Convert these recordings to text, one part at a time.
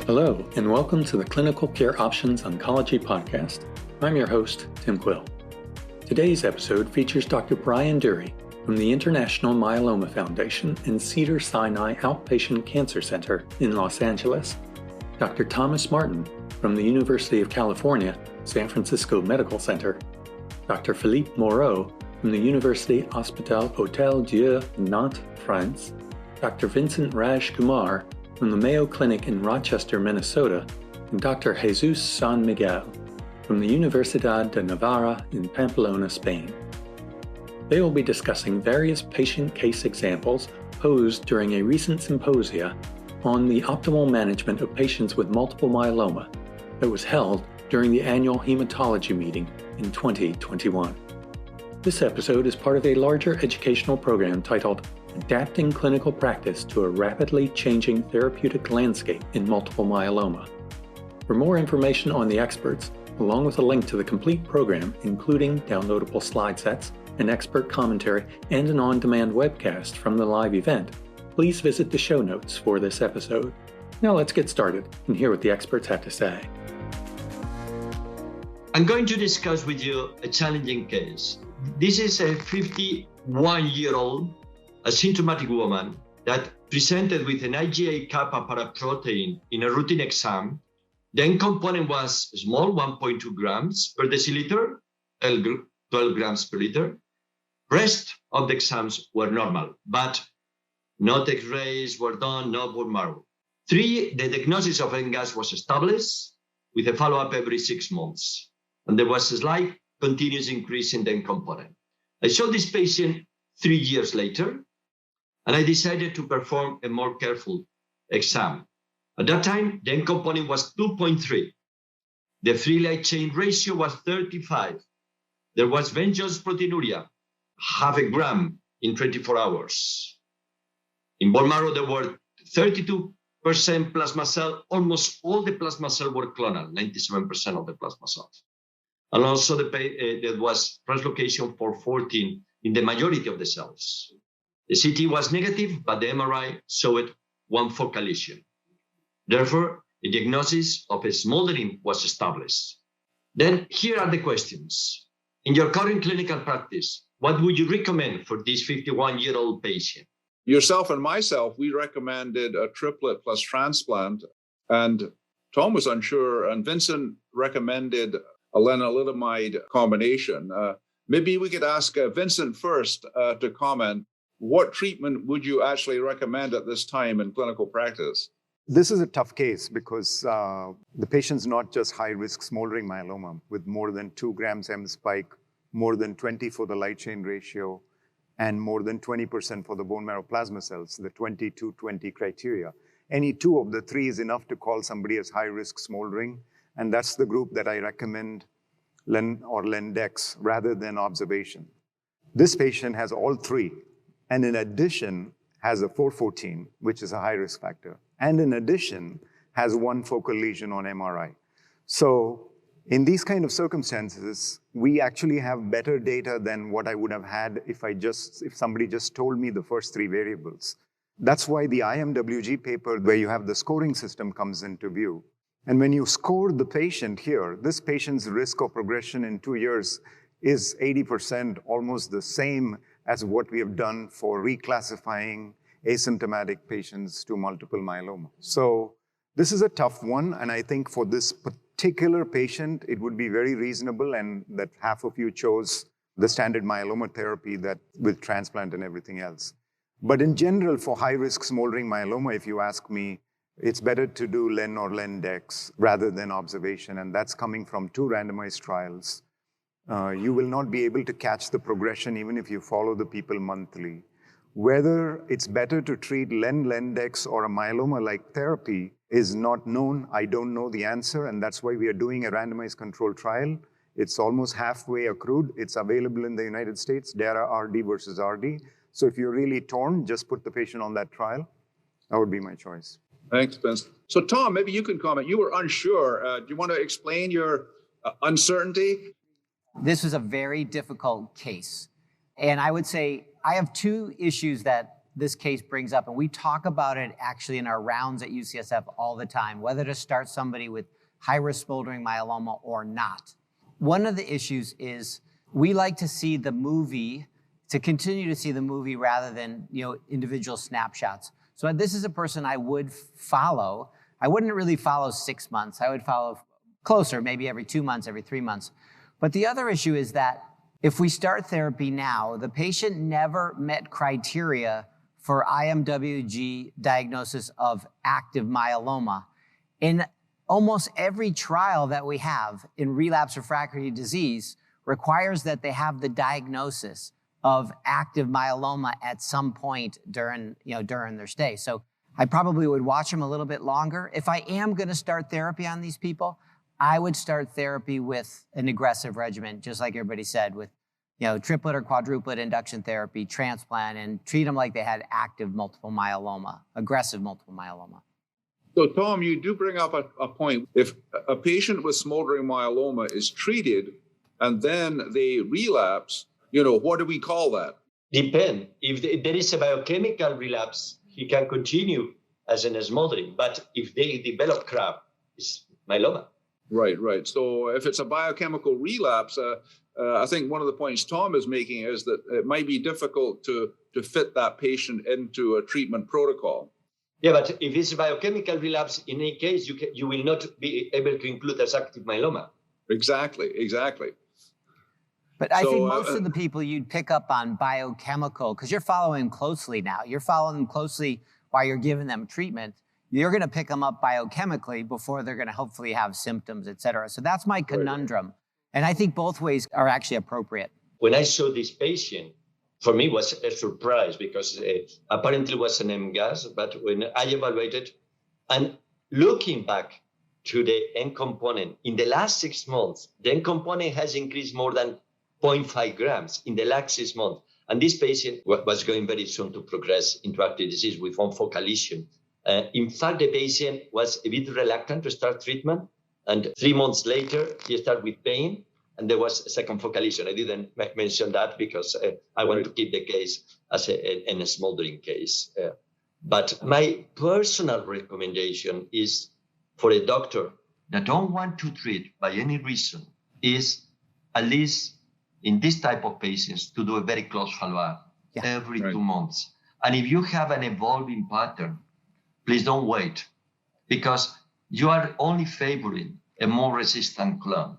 Hello, and welcome to the Clinical Care Options Oncology Podcast. I'm your host, Tim Quill. Today's episode features Dr. Brian Durie from the International Myeloma Foundation and Cedars-Sinai Outpatient Cancer Center in Los Angeles, Dr. Thomas Martin from the University of California, San Francisco Medical Center, Dr. Philippe Moreau from the University Hospital Hôtel Dieu, Nantes, France, Dr. Vincent Rajkumar from the Mayo Clinic in Rochester, Minnesota, and Dr. Jesús San-Miguel from the Universidad de Navarra in Pamplona, Spain. They will be discussing various patient case examples posed during a recent symposia on the optimal management of patients with multiple myeloma that was held during the annual hematology meeting in 2021. This episode is part of a larger educational program titled Adapting Clinical Practice to a Rapidly Changing Therapeutic Landscape in Multiple Myeloma. For more information on the experts, along with a link to the complete program, including downloadable slide sets, an expert commentary, and an on-demand webcast from the live event, please visit the show notes for this episode. Now let's get started and hear what the experts have to say. I'm going to discuss with you a challenging case. This is a 51-year-old asymptomatic woman that presented with an IgA kappa paraprotein in a routine exam. The N component was small, 1.2 grams per deciliter, 12 grams per liter. Rest of the exams were normal, but no X-rays were done, no bone marrow. The diagnosis of NGAS was established with a follow-up every 6 months. And there was a slight continuous increase in the N component. I saw this patient 3 years later, and I decided to perform a more careful exam. At that time, the N component was 2.3. The free light chain ratio was 35. There was venous proteinuria, 0.5 gram in 24 hours. In bone marrow, there were 32% plasma cell. Almost all the plasma cells were clonal, 97% of the plasma cells. And also there was translocation for 14 in the majority of the cells. The CT was negative, but the MRI showed one focal lesion. Therefore, a diagnosis of a smoldering was established. Then here are the questions. In your current clinical practice, what would you recommend for this 51-year-old patient? Yourself and myself, we recommended a triplet plus transplant, and Tom was unsure, and Vincent recommended a lenalidomide combination. Maybe we could ask Vincent first to comment. What treatment would you actually recommend at this time in clinical practice? This is a tough case because the patient's not just high-risk smoldering myeloma with more than 2 grams M spike, more than 20 for the light chain ratio, and more than 20% for the bone marrow plasma cells, the 20-20 criteria. Any 2 of the 3 is enough to call somebody as high-risk smoldering, and that's the group that I recommend Len or Lendex rather than observation. This patient has all 3. And in addition, has a 414, which is a high risk factor. And in addition, has 1 focal lesion on MRI. So in these kind of circumstances, we actually have better data than what I would have had if somebody just told me the first 3 variables. That's why the IMWG paper, where you have the scoring system, comes into view. And when you score the patient here, this patient's risk of progression in 2 years is 80%, almost the same as what we have done for reclassifying asymptomatic patients to multiple myeloma. So this is a tough one, and I think for this particular patient, it would be very reasonable, and that half of you chose the standard myeloma therapy that with transplant and everything else. But in general, for high-risk smoldering myeloma, if you ask me, it's better to do Len or Lendex rather than observation, and that's coming from 2 randomized trials. You will not be able to catch the progression even if you follow the people monthly. Whether it's better to treat Lendex or a myeloma-like therapy is not known. I don't know the answer, and that's why we are doing a randomized controlled trial. It's almost halfway accrued. It's available in the United States, DARA RD versus RD. So if you're really torn, just put the patient on that trial. That would be my choice. Thanks, Vince. So Tom, maybe you can comment. You were unsure. Do you want to explain your uncertainty? This was a very difficult case. And I would say I have 2 issues that this case brings up, and we talk about it actually in our rounds at UCSF all the time, whether to start somebody with high-risk smoldering myeloma or not. One of the issues is we like to see the movie, to continue to see the movie rather than individual snapshots. So this is a person I would follow. I wouldn't really follow 6 months. I would follow closer, maybe every 2 months, every 3 months. But the other issue is that if we start therapy now, the patient never met criteria for IMWG diagnosis of active myeloma. In almost every trial that we have in relapse refractory disease requires that they have the diagnosis of active myeloma at some point during their stay. So I probably would watch them a little bit longer. If I am going to start therapy on these people, I would start therapy with an aggressive regimen, just like everybody said, with triplet or quadruplet induction therapy, transplant, and treat them like they had active multiple myeloma, aggressive multiple myeloma. So, Tom, you do bring up a point. If a patient with smoldering myeloma is treated and then they relapse, what do we call that? Depend. If there is a biochemical relapse, he can continue as in a smoldering. But if they develop CRAB, it's myeloma. Right. So if it's a biochemical relapse, I think one of the points Tom is making is that it might be difficult to fit that patient into a treatment protocol. Yeah, but if it's a biochemical relapse, in any case, you will not be able to include as active myeloma. Exactly. But I think most of the people you'd pick up on biochemical, because you're following them closely now. You're following them closely while you're giving them treatment. You're going to pick them up biochemically before they're going to hopefully have symptoms, et cetera. So that's my conundrum. And I think both ways are actually appropriate. When I saw this patient, for me was a surprise because apparently it was an MGAS, but when I evaluated and looking back to the N component, in the last 6 months, the N component has increased more than 0.5 grams in the last 6 months. And this patient was going very soon to progress into active disease with one focal lesion. In fact, the patient was a bit reluctant to start treatment. And 3 months later, he started with pain, and there was a second focal lesion. I didn't mention that because I want to keep the case as a smoldering case. But my personal recommendation is for a doctor that don't want to treat by any reason is at least in this type of patients to do a very close follow-up every 2 months. And if you have an evolving pattern, please don't wait, because you are only favoring a more resistant clone.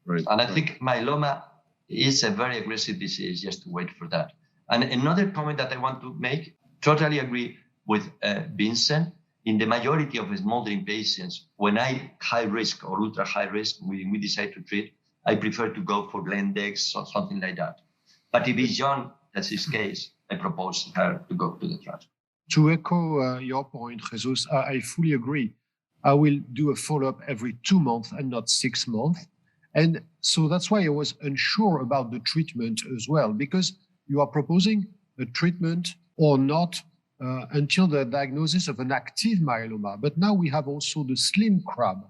And I think myeloma is a very aggressive disease, just to wait for that. And another comment that I want to make, totally agree with Vincent. In the majority of smoldering patients, when I high risk or ultra high risk, we decide to treat, I prefer to go for Blendex or something like that. But if it's young, that's his case, I propose her to go to the transplant. To echo your point, Jesús, I fully agree. I will do a follow-up every 2 months and not 6 months. And so that's why I was unsure about the treatment as well, because you are proposing a treatment or not until the diagnosis of an active myeloma. But now we have also the slim CRAB.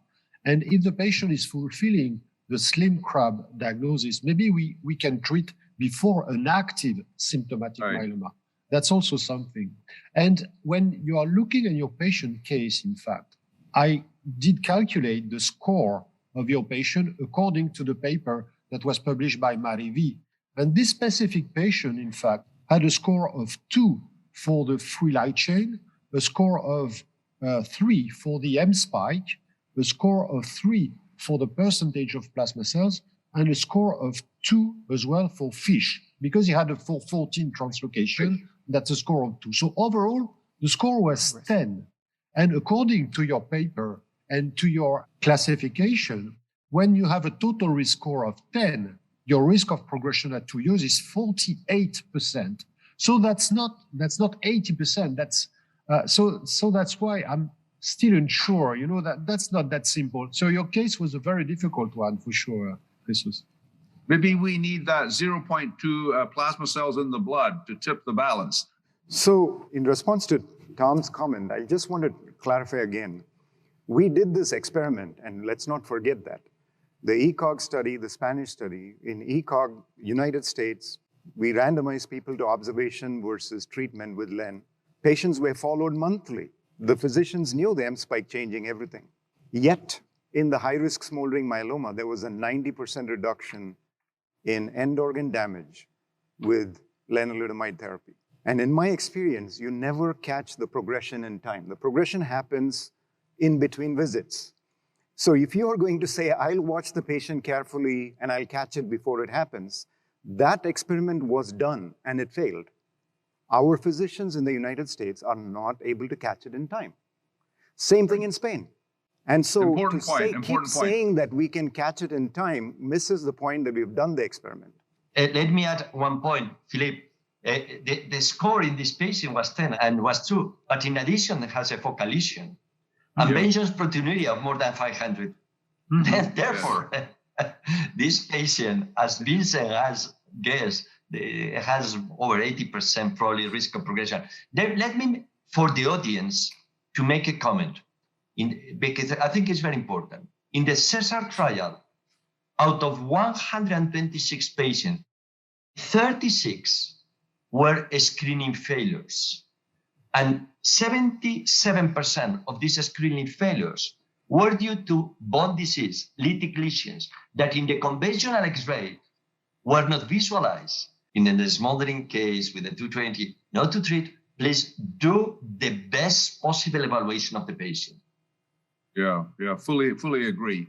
And if the patient is fulfilling the slim CRAB diagnosis, maybe we can treat before an active symptomatic myeloma. That's also something. And when you are looking at your patient case, in fact, I did calculate the score of your patient according to the paper that was published by Marie V. And this specific patient, in fact, had a score of 2 for the free light chain, a score of 3 for the M spike, a score of 3 for the percentage of plasma cells, and a score of 2 as well for FISH, because he had a 414 translocation. That's a score of 2. So overall, the score was 10. And according to your paper and to your classification, when you have a total risk score of 10, your risk of progression at 2 years is 48%. So that's not 80%. That's so that's why I'm still unsure. That's not that simple. So your case was a very difficult one for sure, Jesús. Maybe we need that 0.2 plasma cells in the blood to tip the balance. So in response to Tom's comment, I just want to clarify again. We did this experiment, and let's not forget that. The ECOG study, the Spanish study, in ECOG, United States, We randomized people to observation versus treatment with Len. Patients were followed monthly. The physicians knew the M spike changing everything. Yet, in the high-risk smoldering myeloma, there was a 90% reduction in end organ damage with lenalidomide therapy. And in my experience, you never catch the progression in time. The progression happens in between visits. So if you are going to say, I'll watch the patient carefully and I'll catch it before it happens, that experiment was done and it failed. Our physicians in the United States are not able to catch it in time. Same thing in Spain. And so keep saying that we can catch it in time misses the point that we've done the experiment. Let me add one point, Philippe. The score in this patient was 10 and was true, but in addition, it has a focal lesion and mentions proteinuria of more than 500. Therefore, this patient, as Vincent has guessed, has over 80% probably risk of progression. Let me, for the audience, to make a comment, because I think it's very important. In the Cesar trial, out of 126 patients, 36 were screening failures. And 77% of these screening failures were due to bone disease, lytic lesions, that in the conventional X-ray were not visualized. In the smoldering case with the 220, not to treat, please do the best possible evaluation of the patient. Yeah, fully agree.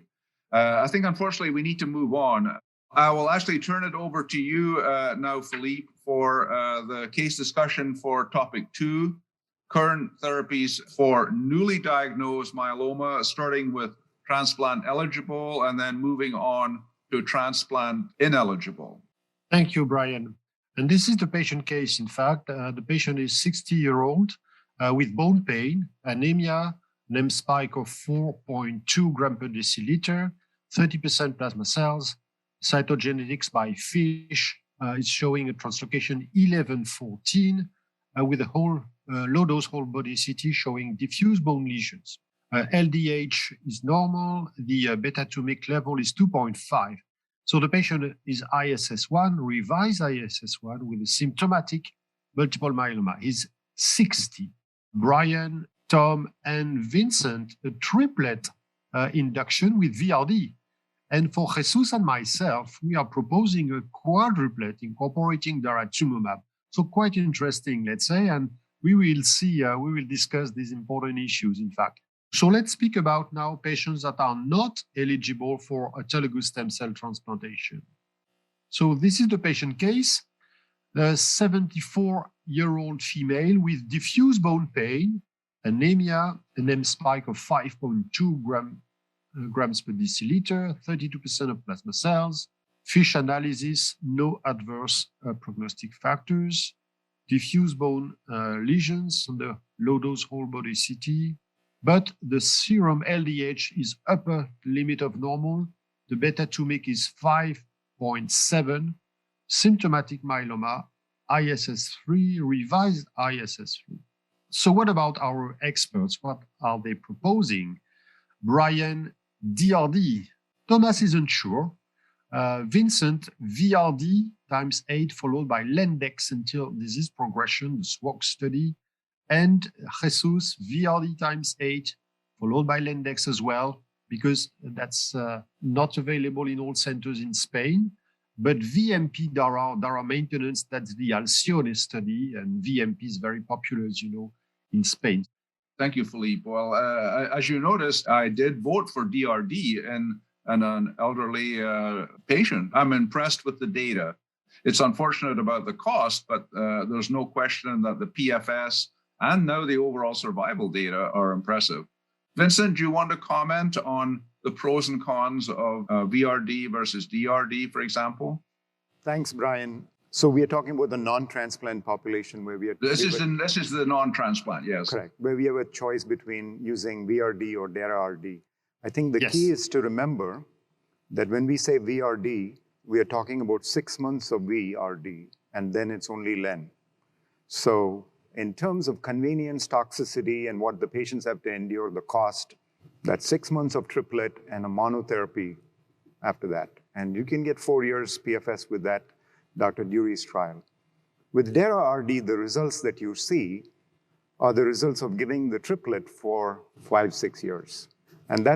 I think, unfortunately, we need to move on. I will actually turn it over to you now, Philippe, for the case discussion for topic 2, current therapies for newly diagnosed myeloma, starting with transplant eligible and then moving on to transplant ineligible. Thank you, Brian. And this is the patient case, in fact. The patient is 60-year-old with bone pain, anemia, an M spike of 4.2 gram per deciliter, 30% plasma cells, cytogenetics by FISH is showing a translocation 1114 with a low-dose whole body CT showing diffuse bone lesions. LDH is normal. The beta-2-MYC level is 2.5. So the patient is ISS1, revised ISS1 with a symptomatic multiple myeloma. He's 60. Brian, Tom, and Vincent, a triplet induction with VRD. And for Jesús and myself, we are proposing a quadruplet incorporating daratumumab. So quite interesting, let's say, and we will see, we will discuss these important issues, in fact. So let's speak about now patients that are not eligible for autologous stem cell transplantation. So this is the patient case, a 74-year-old female with diffuse bone pain, anemia, an M spike of 5.2 grams per deciliter, 32% of plasma cells, FISH analysis, no adverse prognostic factors, diffuse bone lesions on the low-dose whole body CT, but the serum LDH is upper limit of normal. The beta-2-MYC is 5.7, symptomatic myeloma, ISS3, revised ISS3. So what about our experts? What are they proposing? Brian, DRD. Thomas is unsure. Vincent, VRD times 8 followed by Lendex until disease progression, the SWOG study. And Jesús, VRD times 8 followed by Lendex as well, because that's not available in all centers in Spain. But VMP DARA maintenance, that's the Alcione study, and VMP is very popular, as you know, in Spain. Thank you, Philippe. Well, as you noticed, I did vote for DRD in an elderly patient. I'm impressed with the data. It's unfortunate about the cost, but there's no question that the PFS and now the overall survival data are impressive. Vincent, do you want to comment on the pros and cons of VRD versus DRD, for example? Thanks, Brian. So we are talking about the non-transplant population where we are... This is the non-transplant, yes. Correct, where we have a choice between using VRD or DARA-RD. I think the key is to remember that when we say VRD, we are talking about 6 months of VRD, and then it's only Len. So in terms of convenience, toxicity, and what the patients have to endure, the cost, that's 6 months of triplet and a monotherapy after that. And you can get 4 years PFS with that. Dr. Durie's trial. With DARA-RD, the results that you see are the results of giving the triplet for 5-6 years. And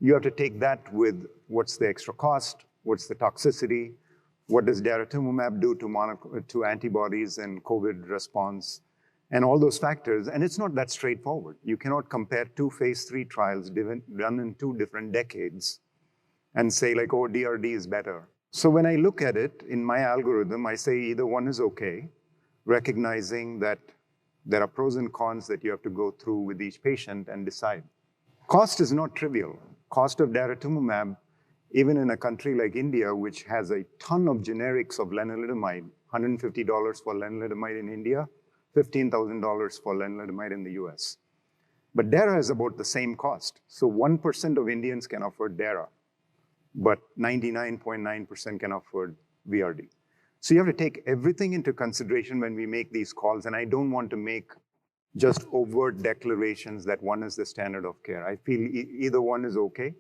you have to take that with what's the extra cost, what's the toxicity, what does daratumumab do to antibodies and COVID response, and all those factors. And it's not that straightforward. You cannot compare 2 phase 3 trials run in 2 different decades and say like, oh, DRD is better. So when I look at it in my algorithm, I say either one is okay, recognizing that there are pros and cons that you have to go through with each patient and decide. Cost is not trivial. Cost of daratumumab, even in a country like India, which has a ton of generics of lenalidomide, $150 for lenalidomide in India, $15,000 for lenalidomide in the US. But DARA is about the same cost. So 1% of Indians can afford DARA, but 99.9% can afford VRD. So you have to take everything into consideration when we make these calls, and I don't want to make just overt declarations that one is the standard of care. I feel either one is okay,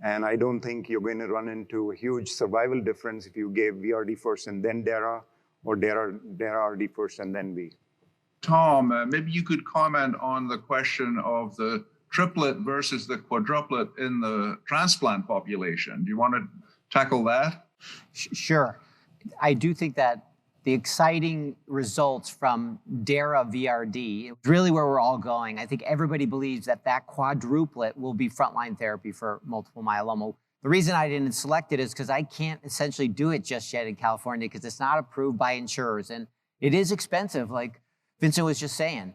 and I don't think you're going to run into a huge survival difference if you gave VRD first and then DARA, or DARA-RD first and then V. Tom, maybe you could comment on the question of the triplet versus the quadruplet in the transplant population. Do you want to tackle that? Sure. I do think that the exciting results from DARA VRD is really where we're all going. I think everybody believes that quadruplet will be frontline therapy for multiple myeloma. The reason I didn't select it is because I can't essentially do it just yet in California because it's not approved by insurers. And it is expensive, like Vincent was just saying.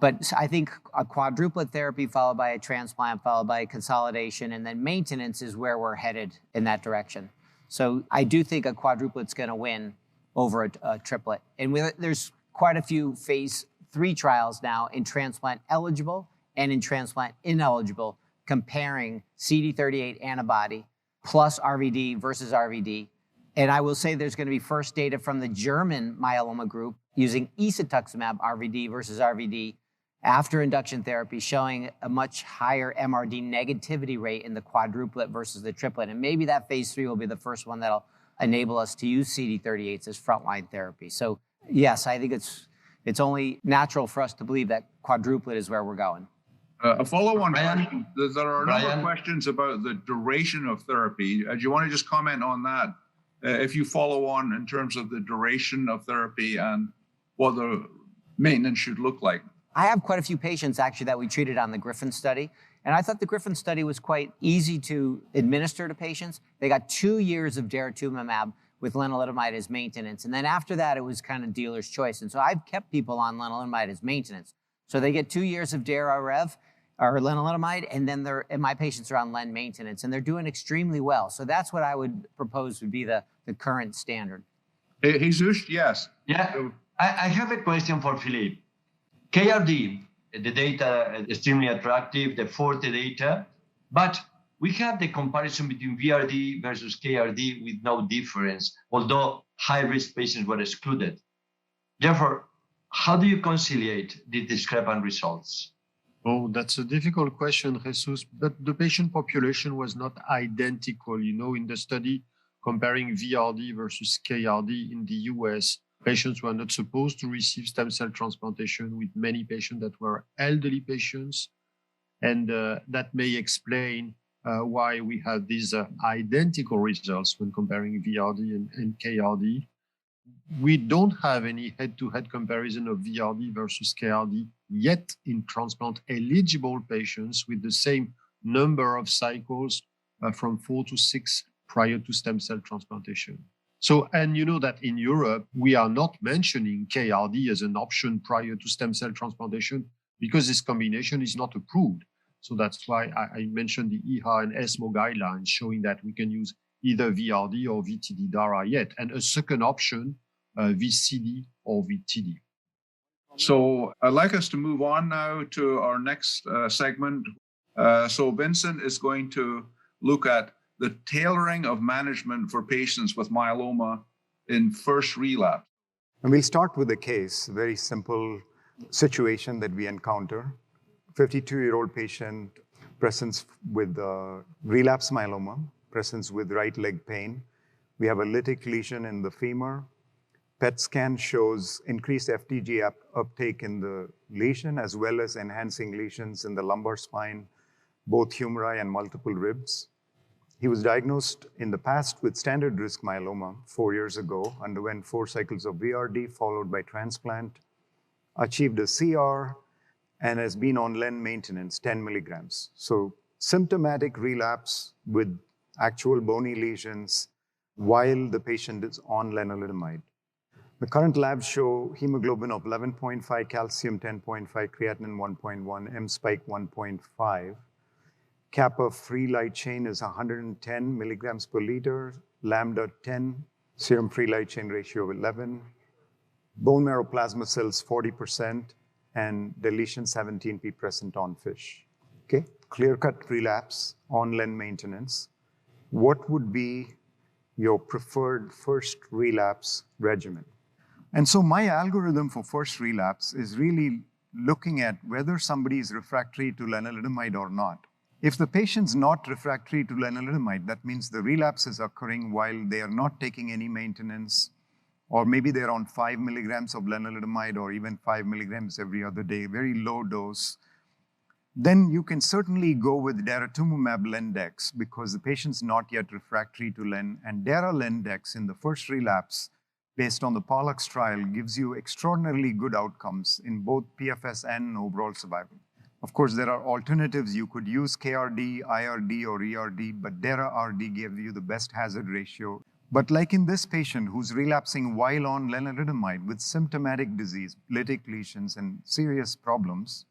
But I think a quadruplet therapy followed by a transplant, followed by a consolidation, and then maintenance is where we're headed in that direction. So I do think a quadruplet's going to win over a triplet. And there's quite a few phase 3 trials now in transplant eligible and in transplant ineligible, comparing CD38 antibody plus RVD versus RVD. And I will say there's going to be first data from the German myeloma group using isatuximab RVD versus RVD after induction therapy, showing a much higher MRD negativity rate in the quadruplet versus the triplet. And maybe that phase 3 will be the first one that'll enable us to use CD38s as frontline therapy. So yes, I think it's only natural for us to believe that quadruplet is where we're going. A follow-on question. There are a number of questions about the duration of therapy. Do you want to just comment on that? If you follow on in terms of the duration of therapy and what the maintenance should look like. I have quite a few patients actually that we treated on the Griffin study. And I thought the Griffin study was quite easy to administer to patients. They got 2 years of daratumumab with lenalidomide as maintenance. And then after that, it was kind of dealer's choice. And so I've kept people on lenalidomide as maintenance. So they get 2 years of dara-rev or lenalidomide, and then my patients are on len maintenance, and they're doing extremely well. So that's what I would propose would be the current standard. Hey, Jesús, yes. Yeah, I have a question for Philippe. KRD, the data is extremely attractive, the Forte data, but we have the comparison between VRD versus KRD with no difference, although high-risk patients were excluded. Therefore, how do you conciliate the discrepant results? Oh, that's a difficult question, Jesús, but the patient population was not identical. In the study comparing VRD versus KRD in the US, patients were not supposed to receive stem cell transplantation, with many patients that were elderly patients. And that may explain why we have these identical results when comparing VRD and KRD. We don't have any head-to-head comparison of VRD versus KRD yet in transplant-eligible patients with the same number of cycles from 4 to 6 prior to stem cell transplantation. So, and you know that in Europe, we are not mentioning KRD as an option prior to stem cell transplantation because this combination is not approved. So that's why I mentioned the EHA and ESMO guidelines showing that we can use either VRD or VTD DARA yet, and a second option, VCD or VTD. So I'd like us to move on now to our next segment. So Vincent is going to look at the tailoring of management for patients with myeloma in first relapse. And we'll start with a case, a very simple situation that we encounter. 52-year-old patient presents with relapse myeloma, presents with right leg pain. We have a lytic lesion in the femur, PET scan shows increased FDG uptake in the lesion, as well as enhancing lesions in the lumbar spine, both humeri and multiple ribs. He was diagnosed in the past with standard risk myeloma 4 years ago, underwent 4 cycles of VRD followed by transplant, achieved a CR, and has been on len maintenance, 10 milligrams. So symptomatic relapse with actual bony lesions while the patient is on lenalidomide. The current labs show hemoglobin of 11.5, calcium 10.5, creatinine 1.1, M-spike 1.5. Kappa free light chain is 110 milligrams per liter, lambda 10, serum free light chain ratio of 11, bone marrow plasma cells 40%, and deletion 17p present on fish. Okay, clear-cut relapse on len maintenance. What would be your preferred first relapse regimen? And so my algorithm for first relapse is really looking at whether somebody is refractory to lenalidomide or not. If the patient's not refractory to lenalidomide, that means the relapse is occurring while they are not taking any maintenance, or maybe they're on 5 milligrams of lenalidomide or even 5 milligrams every other day, very low dose, then you can certainly go with daratumumab lendex because the patient's not yet refractory to len, and dara-lendex in the first relapse based on the Pollux trial gives you extraordinarily good outcomes in both PFS and overall survival. Of course, there are alternatives. You could use KRD, IRD, or ERD, but dara-RD gives you the best hazard ratio. But like in this patient who's relapsing while on lenalidomide with symptomatic disease, lytic lesions, and serious problems,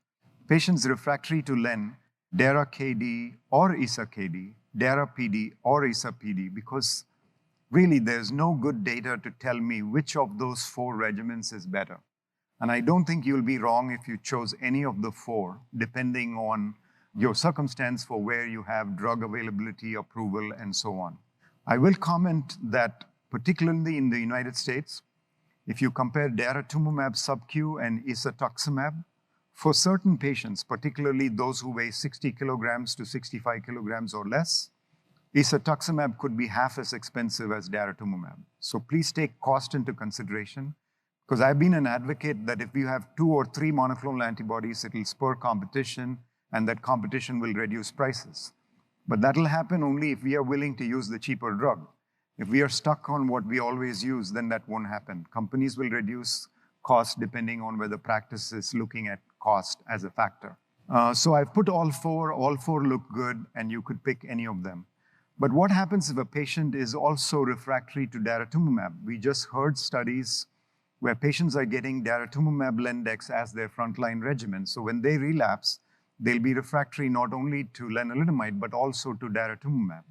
patients refractory to len, dara-KD or ISA-KD, dara-PD or ISA-PD, because really there's no good data to tell me which of those 4 regimens is better. And I don't think you'll be wrong if you chose any of the 4, depending on your circumstance for where you have drug availability, approval, and so on. I will comment that particularly in the United States, if you compare daratumumab sub-Q and isatuximab, for certain patients, particularly those who weigh 60 kilograms to 65 kilograms or less, isatuximab could be half as expensive as daratumumab. So please take cost into consideration, because I've been an advocate that if you have 2 or 3 monoclonal antibodies, it will spur competition, and that competition will reduce prices. But that'll happen only if we are willing to use the cheaper drug. If we are stuck on what we always use, then that won't happen. Companies will reduce cost depending on whether practice is looking at cost as a factor. So I've put all 4 look good, and you could pick any of them. But what happens if a patient is also refractory to daratumumab? We just heard studies where patients are getting daratumumab lendex as their frontline regimen. So when they relapse, they'll be refractory not only to lenalidomide, but also to daratumumab.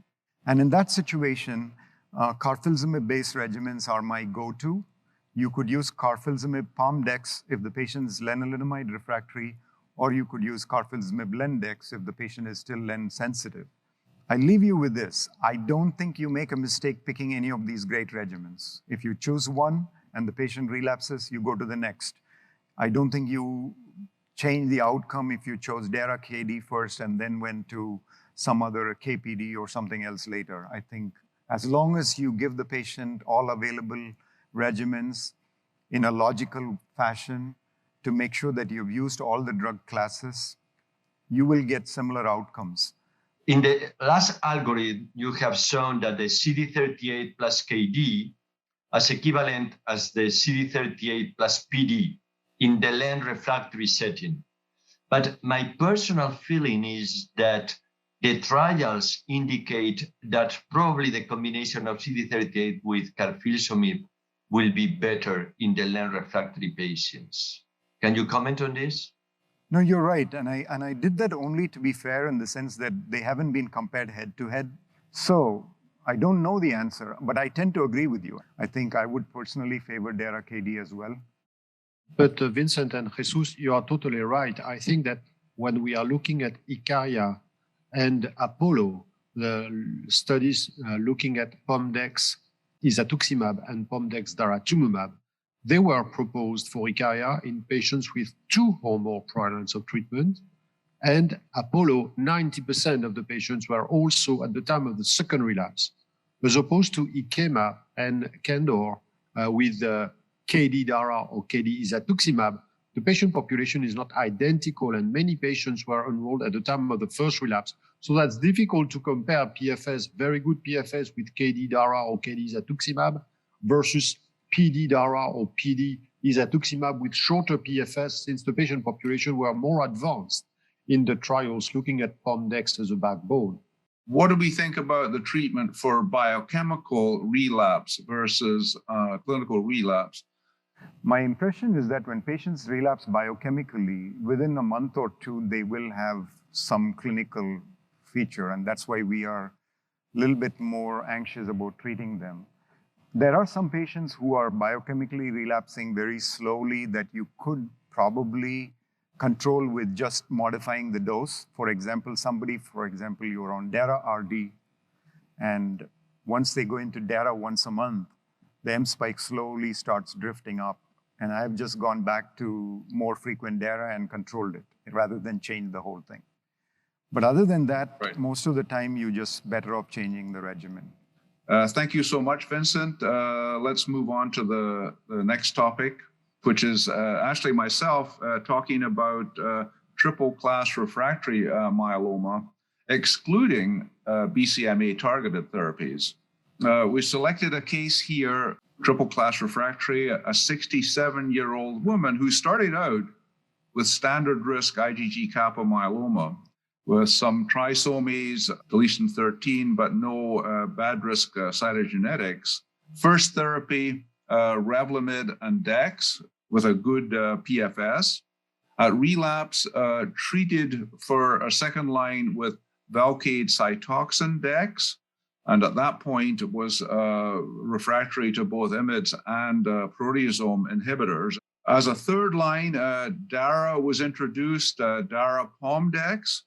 And in that situation, carfilzomib-based regimens are my go-to. You could use carfilzomib Pomdex if the patient is lenalidomide refractory, or you could use carfilzomib lendex if the patient is still len sensitive. I leave you with this. I don't think you make a mistake picking any of these great regimens. If you choose one and the patient relapses, you go to the next. I don't think you change the outcome if you chose dara-KD first and then went to some other KPD or something else later. I think as long as you give the patient all available regimens in a logical fashion to make sure that you've used all the drug classes, you will get similar outcomes. In the last algorithm, you have shown that the CD38 plus KD as equivalent as the CD38 plus PD in the len refractory setting. But my personal feeling is that the trials indicate that probably the combination of CD38 with carfilzomib will be better in the len refractory patients. Can you comment on this? No, you're right. And I did that only to be fair in the sense that they haven't been compared head to head. So I don't know the answer, but I tend to agree with you. I think I would personally favor dara-KD as well. But Vincent and Jesús, you are totally right. I think that when we are looking at ICARIA and Apollo, the studies looking at Pomdex isatuximab and Pomdex daratumumab, they were proposed for ICARIA in patients with 2 or more prior lines of treatment. And Apollo, 90% of the patients were also at the time of the second relapse, as opposed to IKEMA and Candor with KD-DARA or KD-isatuximab, the patient population is not identical, and many patients were enrolled at the time of the first relapse. So that's difficult to compare PFS, very good PFS with KD-DARA or KD-isatuximab versus PD-DARA or PD-isatuximab with shorter PFS, since the patient population were more advanced in the trials looking at PomDex as a backbone. What do we think about the treatment for biochemical relapse versus clinical relapse? My impression is that when patients relapse biochemically, within a month or two, they will have some clinical feature, and that's why we are a little bit more anxious about treating them. There are some patients who are biochemically relapsing very slowly that you could probably control with just modifying the dose. For example, you're on DARA-RD, and once they go into DARA once a month, the M spike slowly starts drifting up. And I've just gone back to more frequent DARA and controlled it rather than change the whole thing. But other than that, right, most of the time, you're just better off changing the regimen. Thank you so much, Vincent. Let's move on to the next topic, which is actually myself talking about triple class refractory myeloma, excluding BCMA targeted therapies. We selected a case here, triple class refractory, a 67-year-old woman who started out with standard risk IgG kappa myeloma with some trisomies, deletion 13, but no bad risk cytogenetics. First therapy, Revlimid and Dex with a good PFS. At relapse, treated for a second line with Velcade Cytoxan Dex. And at that point, it was refractory to both IMiDs and proteasome inhibitors. As a third line, DARA was introduced, DARA-PomDex.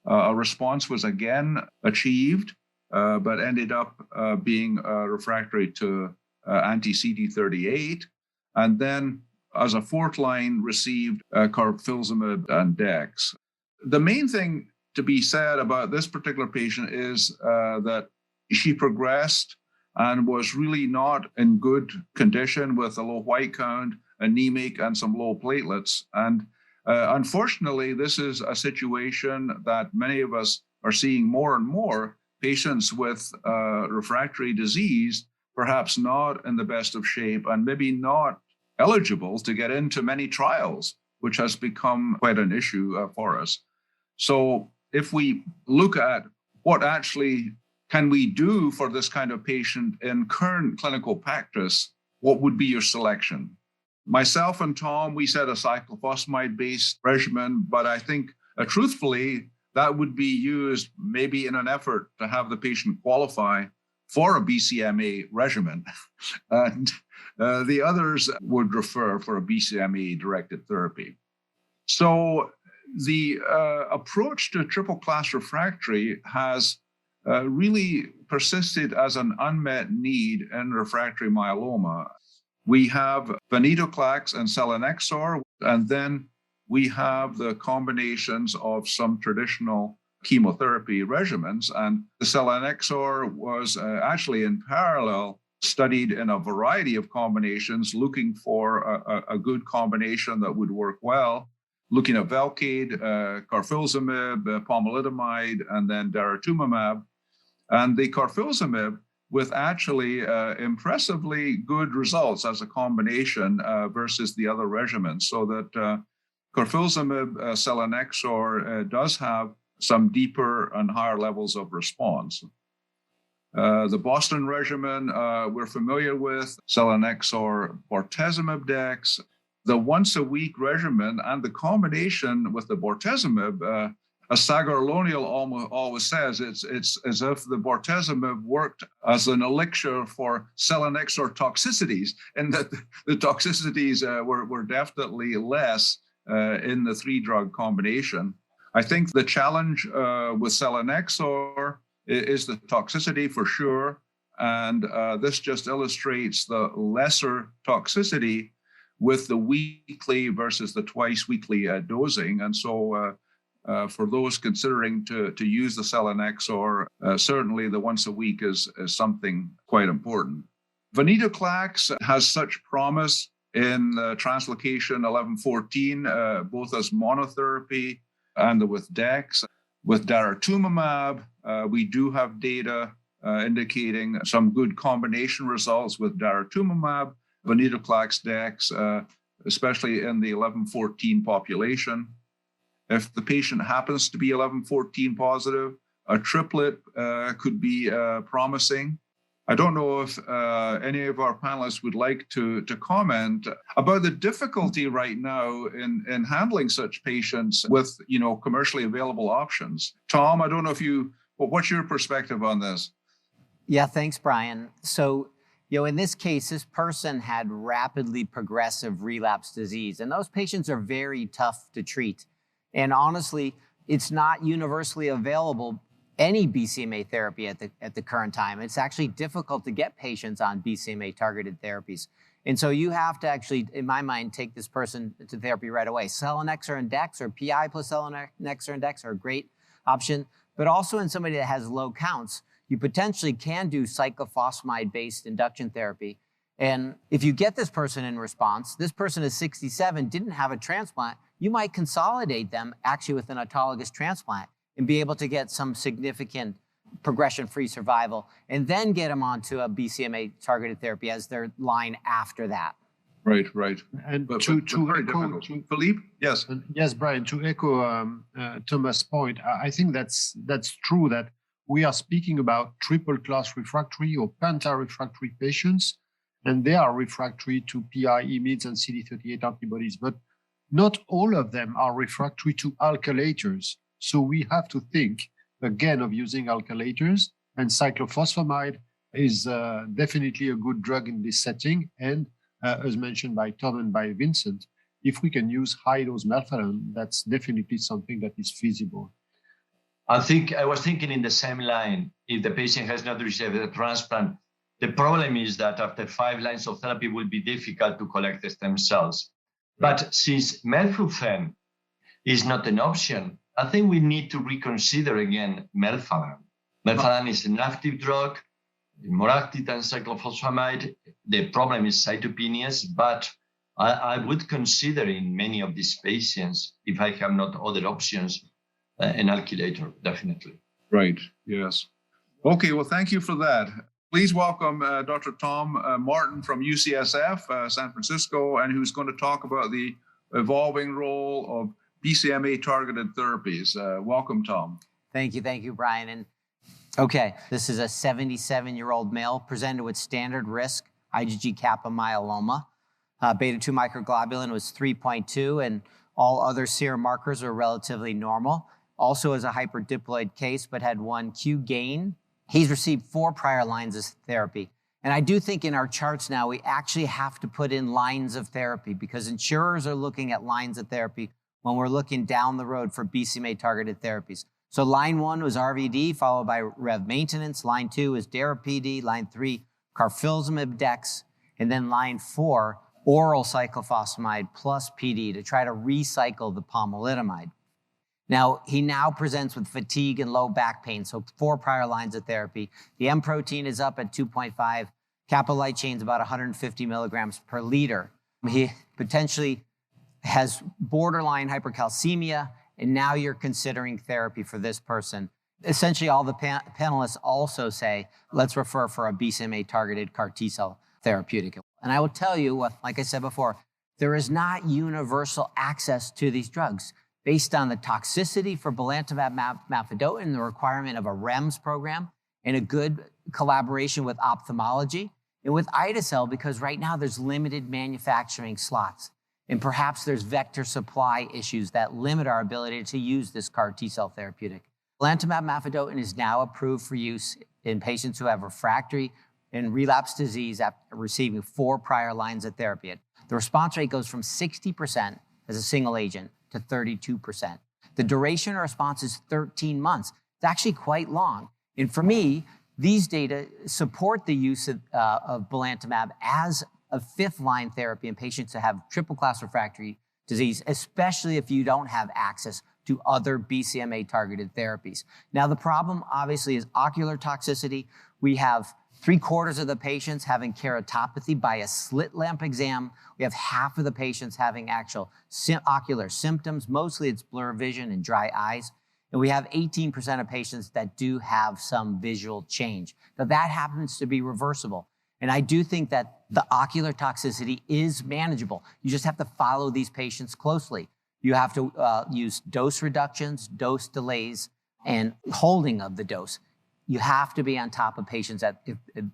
A response was again achieved, but ended up being refractory to anti-CD38. And then, as a fourth line, received carfilzomib and Dex. The main thing to be said about this particular patient is that she progressed and was really not in good condition with a low white count, anemic, and some low platelets. And unfortunately, this is a situation that many of us are seeing more and more. Patients with refractory disease, perhaps not in the best of shape and maybe not eligible to get into many trials, which has become quite an issue for us. So if we look at what actually can we do for this kind of patient in current clinical practice, what would be your selection? Myself and Tom, we said a cyclophosphamide-based regimen, but I think truthfully, that would be used maybe in an effort to have the patient qualify for a BCMA regimen. And the others would refer for a BCMA-directed therapy. So the approach to triple class refractory has really persisted as an unmet need in refractory myeloma. We have venetoclax and selinexor, and then we have the combinations of some traditional chemotherapy regimens. And the selinexor was actually in parallel studied in a variety of combinations, looking for a good combination that would work well, looking at Velcade, carfilzomib, pomalidomide, and then daratumumab. And the carfilzomib with actually impressively good results as a combination versus the other regimens, so that carfilzomib selinexor does have some deeper and higher levels of response. The Boston regimen we're familiar with, selinexor bortezomib Dex. The once-a-week regimen and the combination with the bortezomib, as Sagar Lonial always says, it's as if the bortezomib worked as an elixir for selinexor toxicities, and that the toxicities were definitely less in the three-drug combination. I think the challenge with selinexor is the toxicity for sure, and this just illustrates the lesser toxicity with the weekly versus the twice-weekly dosing. And so for those considering to use the selinexor, certainly the once a week is something quite important. Venetoclax has such promise in translocation 1114, both as monotherapy and with Dex. With daratumumab, we do have data indicating some good combination results with daratumumab, venetoclax Dex, especially in the 1114 population. If the patient happens to be 1114 positive, a triplet could be promising. I don't know if any of our panelists would like to comment about the difficulty right now in handling such patients with, commercially available options. Tom, I don't know what's your perspective on this? Yeah, thanks, Brian. So, in this case, this person had rapidly progressive relapse disease, and those patients are very tough to treat. And honestly, it's not universally available, any BCMA therapy at the current time. It's actually difficult to get patients on BCMA-targeted therapies. And so you have to actually, in my mind, take this person to therapy right away. Selinexor and Dex, or PI plus selinexor and Dex, are a great option. But also in somebody that has low counts, you potentially can do cyclophosphamide-based induction therapy. And if you get this person in response, this person is 67, didn't have a transplant, you might consolidate them actually with an autologous transplant and be able to get some significant progression-free survival, and then get them onto a BCMA-targeted therapy as their line after that. Right. And but to very echo, Philippe, yes. Yes, Brian, to echo Thomas' point, I think that's true that we are speaking about triple-class refractory or penta-refractory patients, and they are refractory to PI, IMiDs, and CD38 antibodies, but not all of them are refractory to alkylators. So we have to think again of using alkylators, and cyclophosphamide is definitely a good drug in this setting. And as mentioned by Tom and by Vincent, if we can use high-dose melphalan, that's definitely something that is feasible. I was thinking in the same line. If the patient has not received a transplant, the problem is that after 5 lines of therapy, it will be difficult to collect the stem cells. But since melphalan is not an option, I think we need to reconsider again melphalan. Melphalan is an active drug, more active than cyclophosphamide. The problem is cytopenias, but I would consider in many of these patients, if I have not other options, an alkylator, definitely. Right, yes. Okay, well, thank you for that. Please welcome Dr. Tom Martin from UCSF, San Francisco, and who's going to talk about the evolving role of BCMA-targeted therapies. Welcome, Tom. Thank you, Brian. And okay, this is a 77-year-old male presented with standard risk IgG kappa myeloma. Beta-2 microglobulin was 3.2, and all other serum markers are relatively normal. Also is a hyperdiploid case, but had 1 Q gain. He's received 4 prior lines of therapy. And I do think in our charts now, we actually have to put in lines of therapy, because insurers are looking at lines of therapy when we're looking down the road for BCMA-targeted therapies. So line 1 was RVD, followed by Rev maintenance. Line 2 is DARA-PD. Line 3, carfilzomib Dex. And then line 4, oral cyclophosphamide plus PD to try to recycle the pomalidomide. Now, he now presents with fatigue and low back pain, so 4 prior lines of therapy. The M protein is up at 2.5. Kappa light chain is about 150 milligrams per liter. He potentially has borderline hypercalcemia, and now you're considering therapy for this person. Essentially, all the panelists also say, let's refer for a BCMA-targeted CAR T-cell therapeutic. And I will tell you, like I said before, there is not universal access to these drugs. Based on the toxicity for belantamab mafodotin, the requirement of a REMS program, and a good collaboration with ophthalmology, and with ide-cel, because right now there's limited manufacturing slots. And perhaps there's vector supply issues that limit our ability to use this CAR T-cell therapeutic. Belantamab mafodotin is now approved for use in patients who have refractory and relapse disease after receiving 4 prior lines of therapy. The response rate goes from 60% as a single agent to 32%. The duration of response is 13 months. It's actually quite long. And for me, these data support the use of belantamab as a 5th-line therapy in patients who have triple-class refractory disease, especially if you don't have access to other BCMA-targeted therapies. Now, the problem, obviously, is ocular toxicity. We have 3/4 of the patients having keratopathy by a slit lamp exam. We have half of the patients having actual ocular symptoms. Mostly it's blur vision and dry eyes. And we have 18% of patients that do have some visual change. Now that happens to be reversible. And I do think that the ocular toxicity is manageable. You just have to follow these patients closely. You have to use dose reductions, dose delays, and holding of the dose. You have to be on top of patients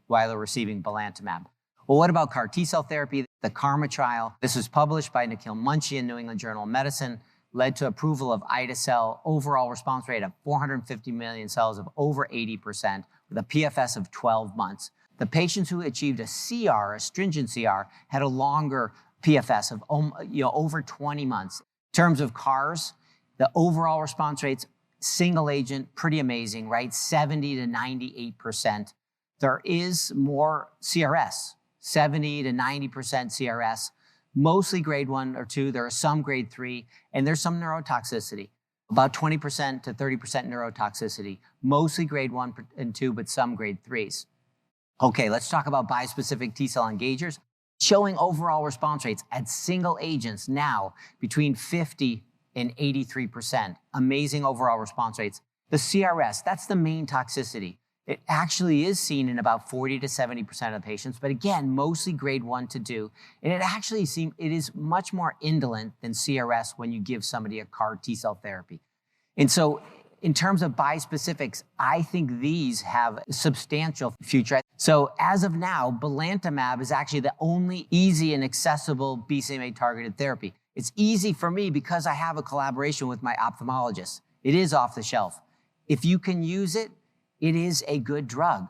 while they're receiving belantamab. Well, what about CAR T-cell therapy? The KARMA trial, this was published by Nikhil Munshi in New England Journal of Medicine, led to approval of ide-cel, overall response rate of 450 million cells of over 80%, with a PFS of 12 months. The patients who achieved a CR, a stringent CR, had a longer PFS of over 20 months. In terms of CARs, the overall response rates, single agent, pretty amazing, right? 70 to 98%. There is more CRS, 70 to 90% CRS, mostly grade 1 or 2. There are some grade 3, and there's some neurotoxicity, about 20% to 30% neurotoxicity, mostly grade 1 and 2, but some grade 3s. Okay, let's talk about bispecific T-cell engagers, showing overall response rates at single agents now between 50 and 83%. Amazing overall response rates. The CRS, that's the main toxicity. It actually is seen in about 40 to 70% of patients, but again, mostly grade 1 to 2. And it is much more indolent than CRS when you give somebody a CAR T-cell therapy. And so in terms of bispecifics, I think these have a substantial future. So as of now, belantamab is actually the only easy and accessible BCMA targeted therapy. It's easy for me because I have a collaboration with my ophthalmologist. It is off the shelf. If you can use it, it is a good drug.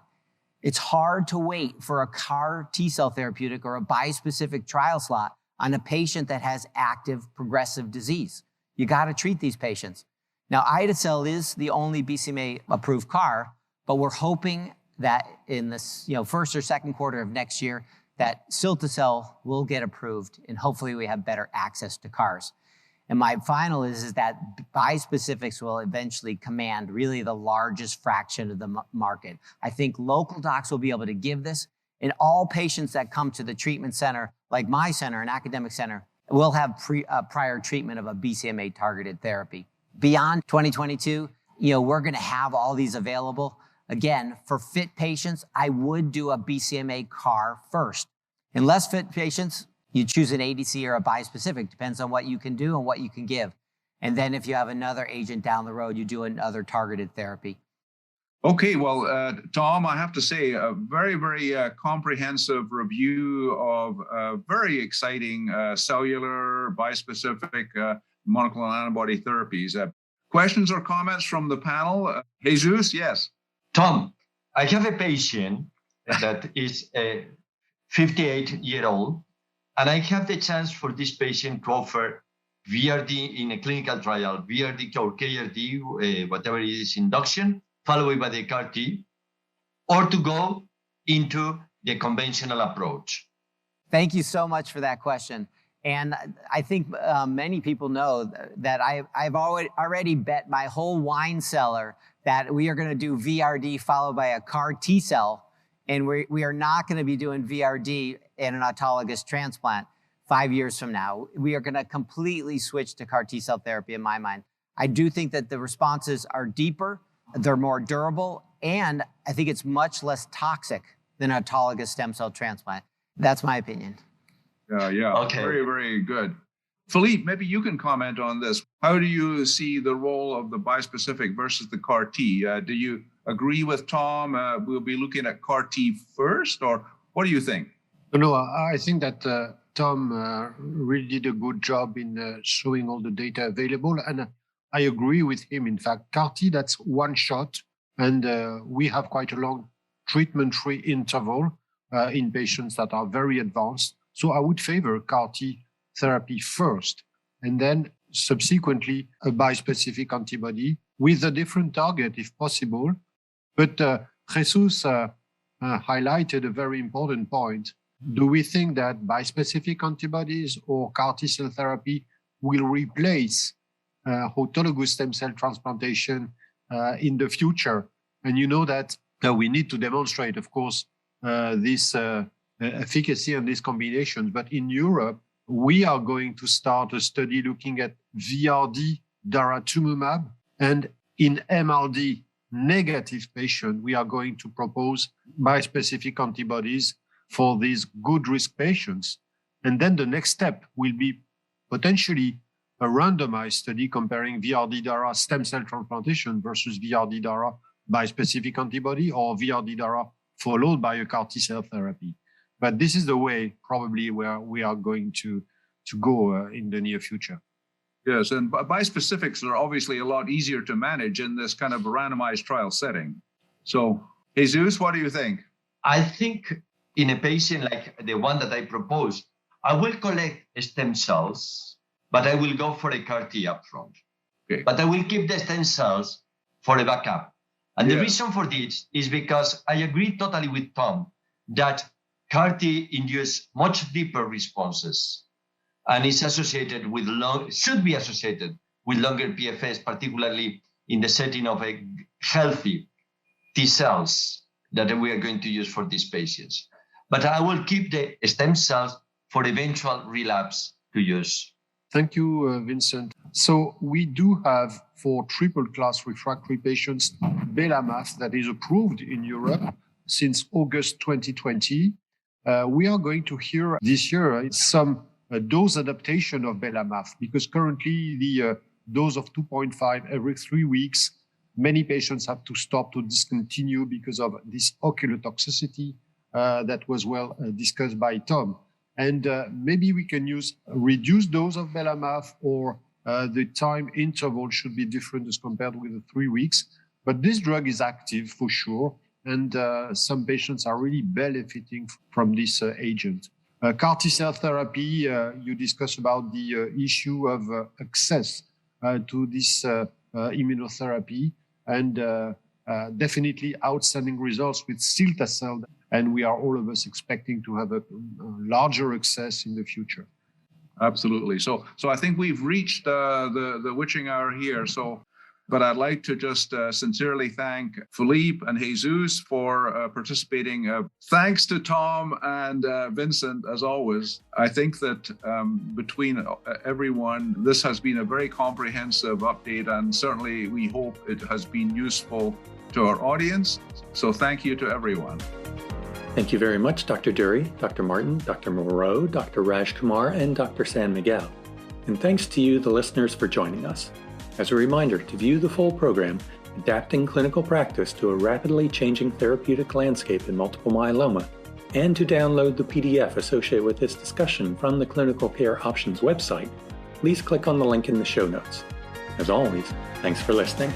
It's hard to wait for a CAR T-cell therapeutic or a bispecific trial slot on a patient that has active progressive disease. You got to treat these patients. Now, ide-cel is the only BCMA approved CAR, but we're hoping that in this first or second quarter of next year, that cilta-cel will get approved, and hopefully we have better access to CARs. And my final is that bispecifics will eventually command really the largest fraction of the market. I think local docs will be able to give this, and all patients that come to the treatment center, like my center, an academic center, will have prior treatment of a BCMA targeted therapy. Beyond 2022, we're going to have all these available. Again, for fit patients, I would do a BCMA CAR first. In less fit patients, you choose an ADC or a bispecific, depends on what you can do and what you can give. And then if you have another agent down the road, you do another targeted therapy. Okay, well, Tom, I have to say a very, very comprehensive review of very exciting cellular, bispecific, monoclonal antibody therapies. Questions or comments from the panel? Jesus, yes. Tom, I have a patient that is a 58-year-old, and I have the chance for this patient to offer VRD in a clinical trial, VRD or KRD, whatever it is, induction, followed by the CAR T, or to go into the conventional approach. Thank you so much for that question. And I think many people know that I've already bet my whole wine cellar that we are going to do VRD followed by a CAR T-cell, and we are not going to be doing VRD in an autologous transplant 5 years from now. We are going to completely switch to CAR T-cell therapy in my mind. I do think that the responses are deeper, they're more durable, and I think it's much less toxic than autologous stem cell transplant. That's my opinion. Yeah. Okay. Very, very good. Philippe, maybe you can comment on this. How do you see the role of the bispecific versus the CAR T? Do you agree with Tom? We'll be looking at CAR T first, or what do you think? No, I think that Tom really did a good job in showing all the data available. And I agree with him. In fact, CAR T, that's one shot. And we have quite a long treatment-free interval in patients that are very advanced. So I would favor CAR T therapy first, and then subsequently a bispecific antibody with a different target if possible. But Jesús highlighted a very important point. Do we think that bispecific antibodies or CAR T-cell therapy will replace autologous stem cell transplantation in the future? And you know that we need to demonstrate, of course, this efficacy and these combinations. But in Europe, we are going to start a study looking at VRD daratumumab, and in MRD negative patient, we are going to propose bispecific antibodies for these good risk patients. And then the next step will be potentially a randomized study comparing VRD dara stem cell transplantation versus VRD dara bispecific antibody, or VRD dara followed by a CAR T-cell therapy. But this is the way probably where we are going to go in the near future. Yes, and bispecifics are obviously a lot easier to manage in this kind of a randomized trial setting. So, Jesús, what do you think? I think in a patient like the one that I proposed, I will collect stem cells, but I will go for a CAR T upfront. Okay. But I will keep the stem cells for a backup. And the reason for this is because I agree totally with Tom that CAR T induces much deeper responses and is associated with should be associated with longer PFS, particularly in the setting of a healthy T cells that we are going to use for these patients. But I will keep the stem cells for eventual relapse to use. Thank you, Vincent. So we do have for triple class refractory patients, belamaf that is approved in Europe since August 2020. We are going to hear this year some dose adaptation of belamaf, because currently the dose of 2.5 every 3 weeks, many patients have to stop, to discontinue because of this ocular toxicity that was well discussed by Tom. And maybe we can use a reduced dose of belamaf, or the time interval should be different as compared with the 3 weeks. But this drug is active for sure, and some patients are really benefiting from this agent. CAR T-cell therapy, you discussed about the issue of access to this immunotherapy, and definitely outstanding results with cilta-cel, and we are all of us expecting to have a larger access in the future. Absolutely. So I think we've reached the witching hour here. But I'd like to just sincerely thank Philippe and Jesús for participating. Thanks to Tom and Vincent, as always. I think that between everyone, this has been a very comprehensive update, and certainly we hope it has been useful to our audience. So thank you to everyone. Thank you very much, Dr. Durie, Dr. Martin, Dr. Moreau, Dr. Rajkumar, and Dr. San-Miguel. And thanks to you, the listeners, for joining us. As a reminder, to view the full program, Adapting Clinical Practice to a Rapidly Changing Therapeutic Landscape in Multiple Myeloma, and to download the PDF associated with this discussion from the Clinical Care Options website, please click on the link in the show notes. As always, thanks for listening.